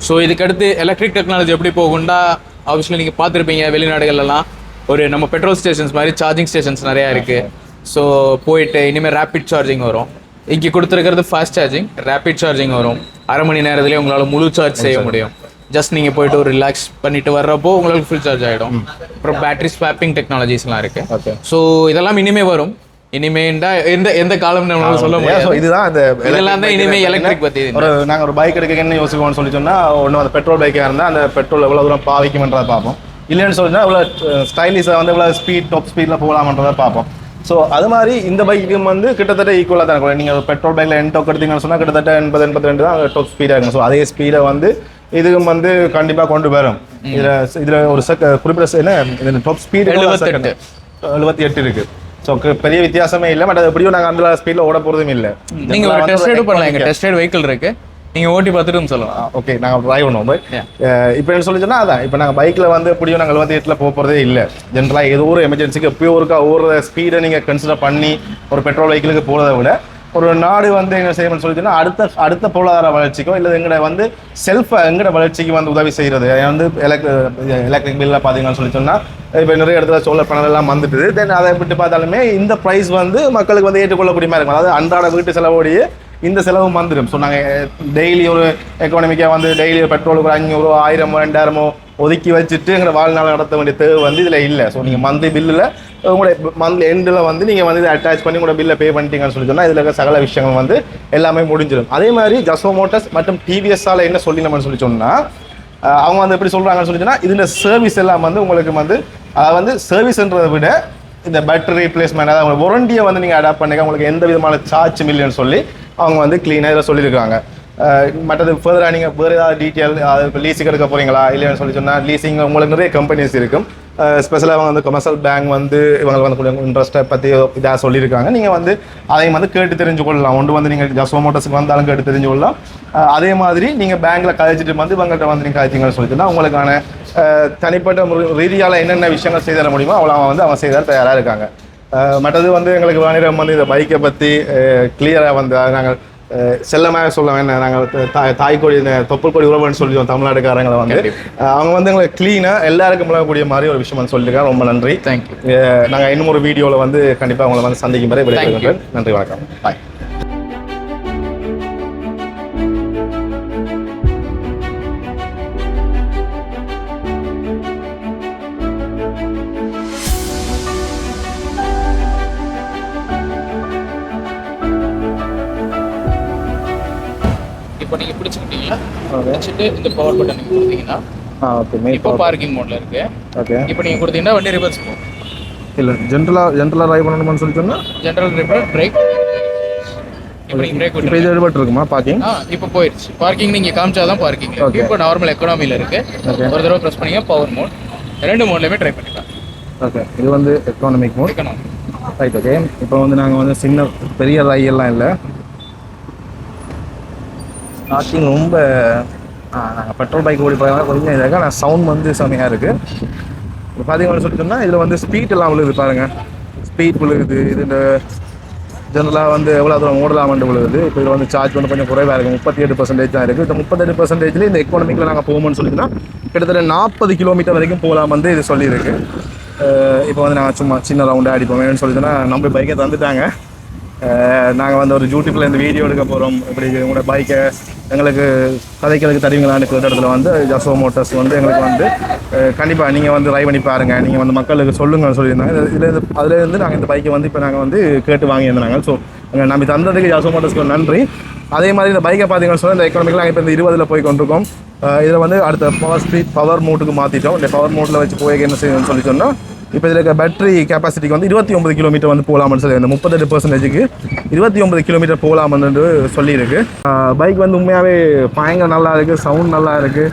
ஸோ இதுக்கடுத்து எலக்ட்ரிக் டெக்னாலஜி எப்படி போகும்னா ஆப்வியஸ்லி நீங்கள் பார்த்துருப்பீங்க வெளிநாடுகள்லாம் ஒரு நம்ம பெட்ரோல் ஸ்டேஷன்ஸ் மாதிரி சார்ஜிங் ஸ்டேஷன்ஸ் நிறையா இருக்குது. ஸோ போயிட்டு இனிமேல் ரேபிட் சார்ஜிங் வரும். இங்கே கொடுத்துருக்கிறது ஃபாஸ்ட் சார்ஜிங், ரேபிட் சார்ஜிங் வரும். அரை மணி நேரத்துலேயே உங்களால் முழு சார்ஜ் செய்ய முடியும். ஜஸ்ட் நீங்கள் போயிட்டு ஒரு ரிலாக்ஸ் பண்ணிட்டு வர்றப்போ உங்களுக்கு ஃபுல் சார்ஜ் ஆகிடும். அப்புறம் பேட்டரி ஸ்வாப்பிங் டெக்னாலஜிஸ்லாம் இருக்கு. ஓகே. ஸோ இதெல்லாம் இனிமே வரும். இனிமேண்டா எந்த காலம் நம்மளால சொல்ல முடியாது. இதுதான் அந்த இதெல்லாம் தான் இனிமே எலக்ட்ரிக் பற்றி. நாங்கள் ஒரு பைக் எடுக்கன்னு யோசிக்கணும்னு சொல்லி சொன்னால் ஒன்றும் அந்த பெட்ரோல் பைக்காக இருந்தால் அந்த பெட்ரோல் எவ்வளோ தூரம் பாவிக்கும்ன்றதை பார்ப்போம். இல்லைன்னு சொல்லினா இவ்வளோ ஸ்டைலிஷாக வந்து இவ்வளோ டாப் ஸ்பீடில் போகலாமன்றதை பார்ப்போம். ஸோ அது மாதிரி இந்த பைக்கும் வந்து கிட்டத்தட்ட ஈக்குவலாக தான் இருக்கும். நீங்கள் பெட்ரோல் பைக்கில் என்டோக் எடுத்தீங்கன்னு சொன்னால் கிட்டத்தட்ட 80-82 தான் டாப் ஸ்பீடாக இருக்கும். ஸோ அதே ஸ்பீடை வந்து இதுவும் வந்து கண்டிப்பாக கொண்டு வரும். இதில் ஒரு குறிப்பிட்ட என்ன டாப் ஸ்பீடு 78 இருக்கு. ஸோ பெரிய வித்தியாசமே இல்லை. பட் அது எப்படியும் நாங்கள் அந்த ஸ்பீடில் ஓட போகிறதும் இல்லை. நீங்கள் ஒரு டெஸ்ட் ரைடு பண்ணலாம். எங்கள் டெஸ்ட் ரைடு வெஹிக்கிள் இருக்கு, நீங்கள் ஓட்டி பார்த்துட்டு சொல்லலாம். ஓகே, நாங்கள் ட்ரைவ் பண்ணுவோம். இப்போ என்ன சொல்லி சொன்னால் அதான் இப்போ நாங்கள் பைக்கில் வந்து எப்படியும் நாங்கள் 78 போக போகிறதே இல்லை. ஜென்ரலாக ஏதோ ஒரு எமர்ஜென்சிக்கு எப்பயோ ஒரு ஸ்பீடை நீங்கள் கன்சிடர் பண்ணி ஒரு பெட்ரோல் வெஹிக்கிளுக்கு போகிறத விட ஒரு நாடு வந்து என்ன செய்யணும்னு சொல்லிச்சுன்னா அடுத்த பொருளாதார வளர்ச்சிக்கோ இல்லை எங்கட வந்து எங்கட வளர்ச்சிக்கு வந்து உதவி செய்கிறது வந்து எலக்ட்ரிக் பில்லில் பார்த்தீங்கன்னு சொல்லி சொன்னால் இப்போ நிறைய இடத்துல சோலார் பேனல் எல்லாம் வந்துட்டுது. தென் அதை விட்டு பார்த்தாலுமே இந்த ப்ரைஸ் வந்து மக்களுக்கு வந்து ஏற்றுக்கொள்ளக்கூடிய மாதிரி இருக்கும். அதாவது அன்றாட வீட்டு செலவோடையே இந்த செலவும் வந்துடும். ஸோ நாங்கள் டெய்லி ஒரு எக்கானமிக்காக வந்து டெய்லி பெட்ரோலுக்கு ஒரு 500, 1000, 2000 ஒதுக்கி வச்சுட்டு எங்களை வாழ்நாள் நடத்த வேண்டிய தேவை வந்து இதில் இல்லை. ஸோ நீங்கள் மந்த்லி பில்லில் உங்களுடைய மந்த்லி எண்டில் வந்து நீங்கள் வந்து இதை அட்டாச் பண்ணி உங்களோட பில்லை பே பண்ணிட்டீங்கன்னு சொல்லி சொன்னால் இதில் இருக்க சகல விஷயங்கள் வந்து எல்லாமே முடிஞ்சிடும். அதே மாதிரி ஜஸ்ஸோ மோட்டர்ஸ் மற்றும் டிவிஎஸ்ஸால் என்ன சொல்லி நம்ம சொல்லி சொன்னால் அவங்க வந்து எப்படி சொல்கிறாங்கன்னு சொல்லி சொன்னால் இதில் சர்வீஸ் எல்லாம் வந்து உங்களுக்கு வந்து வந்து சர்வீஸ்ன்றதை விட இந்த பேட்டரி ரீப்ளேஸ்மெண்ட் அதாவது வாரண்டியை வந்து நீங்கள் அடாப்ட் பண்ணிக்க உங்களுக்கு எந்த விதமான சார்ஜ் இல்லைன்னு சொல்லி அவங்க வந்து க்ளீனாக இதில் சொல்லியிருக்காங்க. மற்றது ஃபர்தராக நீங்கள் வேறு ஏதாவது டீட்டெயில் இப்போ லீஸுக்கு எடுக்க போகிறீங்களா இல்லைன்னு சொல்லி சொன்னால் லீஸிங் உங்களுக்கு நிறைய கம்பெனிஸ் இருக்கும். ஸ்பெஷலாக அவங்க வந்து கமர்ஷியல் பேங்க் வந்து இவங்களுக்கு வந்து இன்ட்ரெஸ்ட்டை பற்றி இதாக சொல்லியிருக்காங்க. நீங்கள் வந்து அதையும் வந்து கேட்டு தெரிஞ்சு கொள்ளலாம். ஒன்று வந்து நீங்கள் ஜஸ்ஸோ மோட்டர்ஸுக்கு வந்தாலும் கேட்டு தெரிஞ்சு கொள்ளலாம். அதே மாதிரி நீங்கள் பேங்க்கில் கழிச்சிட்டு வந்து இவங்கள்ட்ட வந்து நீங்கள் கழிச்சிங்கன்னு சொல்லிட்டுனா உங்களுக்கான தனிப்பட்ட ரீதியால் என்னென்ன விஷயங்கள் செய்து தர முடியுமோ அவ்வளோ வந்து அவங்க செய்தால் தயாராக இருக்காங்க. மற்றது வந்து எங்களுக்கு வாணிரம் வந்து இந்த பைக்கை பற்றி கிளியராக வந்து நாங்கள் செல்லமாக சொல்ல வேண்டாம். நாங்கள் தாய்க்கொடி தொப்புள் கொடி உறவுன்னு சொல்லிடுவோம் தமிழ்நாட்டுக்காரங்களை வந்து அவங்க வந்து எங்களுக்கு க்ளீனாக எல்லாருக்கும் முழங்கக்கூடிய மாதிரி ஒரு விஷயம் வந்து சொல்லியிருக்காங்க. ரொம்ப நன்றி. தேங்க்யூ. நாங்கள் இன்னும் ஒரு வீடியோவில் வந்து கண்டிப்பாக உங்களை வந்து சந்திக்கும் வரை விடைபெறுகிறேன். நன்றி, வணக்கம், பாய். இப்போ நீங்கள் பிடிச்சிக்கிட்டீங்களா? வச்சுட்டு இந்த பவர் பட்டன் நீங்கள் கொடுத்தீங்கன்னா இப்போ பார்க்கிங் மோட்ல இருக்கு. ஓகே. இப்போ நீங்கள் கொடுத்தீங்கன்னா வண்டி ரிவர்ஸ் போகும். இல்லை ஜென்ரலாக ட்ரைவ் பண்ணணும்னு சொல்லி சொன்னால் ஜென்ரல் பிரேக். இப்போ நீங்கள் பிரேக் இப்போ இது எடுபட்டு இருக்குமா பார்க்கிங்? இப்போ போயிடுச்சு. பார்க்கிங் நீங்கள் காமிச்சாதான் பார்க்கிங். இப்போ நார்மல் எக்கனாமியில் இருக்கு. ஒரு தடவை ப்ரெஸ் பண்ணிங்க பவர் மோட். 2 மோட்லையுமே ட்ரை பண்ணிக்கலாம். ஓகே, இது வந்து economic mode. Economic right. Okay, இப்போ வந்து நாங்கள் வந்து சின்ன பெரிய எல்லாம் இல்லை. ஸ்டார்டிங் ரொம்ப நாங்கள் பெட்ரோல் பைக் ஓடி போகிறதா கொஞ்சம் இதாக நான் சவுண்ட் வந்து செம்மையாக இருக்குது. இப்போ பார்த்தீங்கன்னு சொல்லி சொன்னால் இதில் வந்து ஸ்பீட் எல்லாம் விழுகுது பாருங்கள். ஸ்பீட் விழுகுது. இது இந்த ஜென்ரலாக வந்து எவ்வளோ தூரம் ஓடலாமண்டு விழுகுது. இப்போ இதில் வந்து சார்ஜ் வந்து கொஞ்சம் குறைவாக இருக்குது. 38% தான் இருக்குது. இந்த 38% இந்த எக்கனாமிக்கில் நாங்கள் போகணும்னு சொல்லிட்டுனா கிட்டத்தட்ட 40 கிலோமீட்டர் வரைக்கும் போகலாம் வந்து இது சொல்லியிருக்கு. இப்போ வந்து நாங்கள் சும்மா சின்ன ரவுண்டாக அடிப்போம் வேணும்னு சொல்லிட்டுனா நம்ம பைக்கை தந்துட்டாங்க. நாங்கள் வந்து ஒரு யூடியூப்பில் இந்த வீடியோ எடுக்க போகிறோம். இப்படி உங்களோட பைக்கை எங்களுக்கு கதைகளுக்கு தருவீங்களான்னு இடத்துல வந்து ஜசோ மோட்டர்ஸ் வந்து எங்களுக்கு வந்து கண்டிப்பாக நீங்கள் வந்து ட்ரை பண்ணி பாருங்கள், நீங்கள் வந்து மக்களுக்கு சொல்லுங்கன்னு சொல்லியிருந்தாங்க. அதுலேருந்து நாங்கள் இந்த பைக்கை வந்து இப்போ நாங்கள் வந்து கேட்டு வாங்கியிருந்தாங்க. ஸோ எங்கள் நம்பி தந்ததுக்கு ஜசோ மோட்டர்ஸ்க்கு நன்றி. அதே மாதிரி இந்த பைக்கை பார்த்தீங்கன்னு சொன்னால் இந்த எக்கனாமிக்கில் நாங்கள் இப்போ இந்த 20 போய் கொண்டிருக்கோம். இதில் வந்து அடுத்த பவர் மோட்டுக்கு மாற்றிட்டோம். இந்த பவர் மோட்டில் வச்சு போய் என்ன செய்யணும்னு சொல்லி சொன்னால் இப்போ இதில் இருக்க பேட்டரி கெப்பாசிட்டிக்கு வந்து 29 கிலோமீட்டர் வந்து போகலாம்னு சொல்லி இந்த 38%க்கு 29 கிலோமீட்டர் போகலாம்னு சொல்லியிருக்கு. பைக் வந்து உண்மையாகவே பயங்கர நல்லா இருக்குது, சவுண்ட் நல்லா இருக்குது.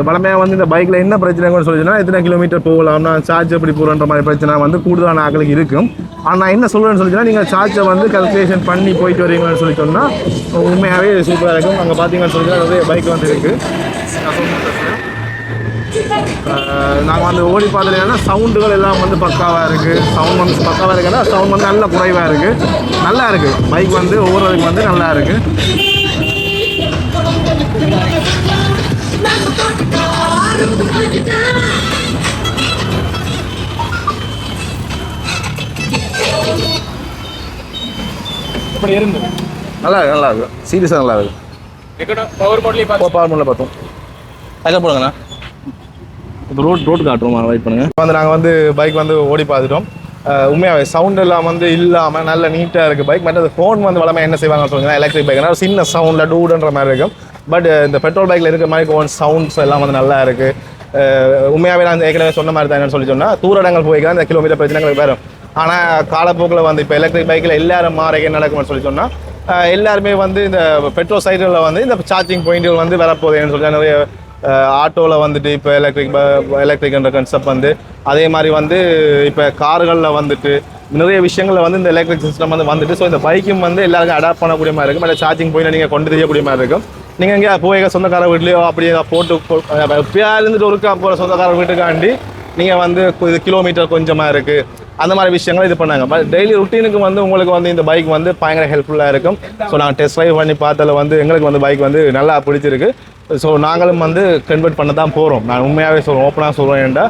பலமையாக வந்து இந்த பைக்கில் என்ன பிரச்சனைன்னு சொல்லி சொன்னால் எத்தனை கிலோமீட்டர் போகலாம்னா சார்ஜ் எப்படி போகிறன்ற மாதிரி பிரச்சனை வந்து கூடுதலான ஆக்களுக்கு இருக்கும். ஆனால் என்ன சொல்கிறேன்னு சொல்லி சொன்னால் நீங்கள் சார்ஜை வந்து கால்குலேஷன் பண்ணி போயிட்டு வரீங்கன்னு சொல்லி சொன்னால் உண்மையாகவே சூப்பராக இருக்கும். அங்கே பார்த்தீங்கன்னு சொல்லி நிறைய பைக் வந்து இருக்குது. நாங்கள் வந்து ஓடி பார்த்தீங்கன்னா சவுண்டுகள் எல்லாம் வந்து பக்காவாக இருக்குது. சவுண்ட் வந்து பக்காவாக இருக்குன்னா சவுண்ட் வந்து நல்ல குறைவாக இருக்குது, நல்லா இருக்குது. பைக் வந்து ஓடுறதுக்கு வந்து நல்லா இருக்குது. இப்படி இருந்தது நல்லா இருக்கு, நல்லா இருக்கு, சீரியஸாக நல்லா இருக்கு. பவர் மோட்லேயே பார்த்தோம். அங்கே போடுங்கண்ணா, இப்போ ரோட் காட்டுறோம், வெயிட் பண்ணுங்க. வந்து நாங்கள் வந்து பைக் வந்து ஓடி பார்த்துட்டோம். உண்மையாகவே சவுண்ட் எல்லாம் வந்து இல்லாமல் நல்ல நீட்டாக இருக்குது பைக். பட் அது ஃபோன் வந்து வளமாக என்ன செய்வாங்கன்னு சொல்லுங்கள், எலக்ட்ரிக் பைக்னா சின்ன சவுண்டில் டூடுன்ற மாதிரி இருக்கும். பட் இந்த பெட்ரோல் பைக்கில் இருக்கிற மாதிரி ஓன் சவுண்ட்ஸ் எல்லாம் வந்து நல்லா இருக்குது. உண்மையாகவே நான் ஏற்கனவே சொன்ன மாதிரி தான் என்னன்னு சொல்லி சொன்னால் தூரடங்கள் போய்க்கலாம் இந்த கிலோமீட்டர் பிரச்சனைகள் வரும். ஆனால் காலப்போக்கில் வந்து இப்போ எலக்ட்ரிக் பைக்கில் எல்லாரும் மாறக்க நடக்கும்னு சொல்லி சொன்னால் எல்லாருமே வந்து இந்த பெட்ரோல் சைடில் வந்து இந்த சார்ஜிங் பாயிண்ட்கள் வந்து வரப்போகுதுன்னு சொல்லி நிறைய ஆட்டோவில் வந்துட்டு இப்போ எலக்ட்ரிக்ன்ற கன்செப்ட் வந்து அதே மாதிரி வந்து இப்போ கார்களில் வந்துட்டு நிறைய விஷயங்களில் வந்து இந்த எலக்ட்ரிக் சிஸ்டம் வந்து வந்துட்டு ஸோ இந்த பைக்கும் வந்து எல்லாருக்கும் அடாப்ட் பண்ணக்கூடிய மாதிரி இருக்கும். பட் சார்ஜிங் பாயிண்ட் நீங்கள் கொண்டு தெரியக்கூடிய மாதிரி இருக்கும். நீங்கள் எங்கேயா போய் சொந்தக்கார வீட்லையோ அப்படியே போட்டு எப்பயா இருந்துட்டு ஒருக்கா போகிற சொந்தக்கார வீட்டுக்காண்டி நீங்கள் வந்து இது கிலோமீட்டர் கொஞ்சமாக இருக்குது அந்த மாதிரி விஷயங்கள் இது பண்ணாங்க. பட் டெய்லி ருட்டீனுக்கு வந்து உங்களுக்கு வந்து இந்த பைக் வந்து பயங்கர ஹெல்ப்ஃபுல்லாக இருக்கும். ஸோ நாங்கள் டெஸ்ட் ட்ரைவ் பண்ணி பார்த்ததில் வந்து எங்களுக்கு வந்து பைக் வந்து நல்லா பிடிச்சிருக்கு. ஸோ நாங்களும் வந்து கன்வெர்ட் பண்ண தான் போகிறோம். நான் உண்மையாகவே சொல்கிறேன், ஓப்பனாக சொல்கிறேன். ஏன்டா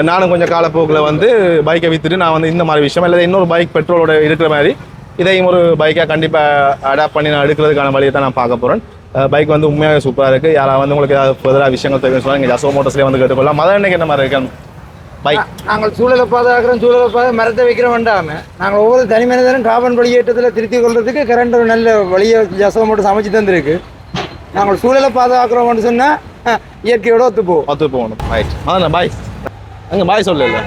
நானும் கொஞ்சம் காலப்போக்கில் வந்து பைக்கை விற்றுட்டு நான் வந்து இந்த மாதிரி விஷயம் இல்லை இன்னொரு பைக் பெட்ரோலோட இருக்கிற மாதிரி இதையும் ஒரு பைக்காக கண்டிப்பாக அடாப்ட் பண்ணி நான் எடுக்கிறதுக்கான வழியை தான் நான் பார்க்க போகிறேன். பைக் வந்து உண்மையாகவே சூப்பராக இருக்குது. யாராவது வந்து உங்களுக்கு ஏதாவது ஃபர்தராக விஷயங்கள் தெரியும் சொன்னால் நீங்கள் ஜசோ மோட்டர்ஸ்லேயே வந்து கேட்டுக்கொள்ளலாம். மதம் என்னைக்கு என்ன மாதிரி இருக்கேன் பைக் நாங்கள் சூழலை பாதுகாக்கிறோம், சூழலை மரத்தை வைக்கிற வேண்டாமல் நாங்கள் ஒவ்வொரு தனி மனிதரும் கார்பன் வெளியேற்றத்தில் திருத்திக் கொள்றதுக்கு கரண்ட் ஒரு நல்ல வழியை ஜசோ மோட்டர்ஸ் அமைச்சு தந்திருக்கு. நாங்கள் சூழலை பாதுகாக்கிறோம்னு சொன்னால் இயற்கையோட ஒத்து போகணும். ரைட். அதான் பாய் அங்கே பாய் சொல்லல.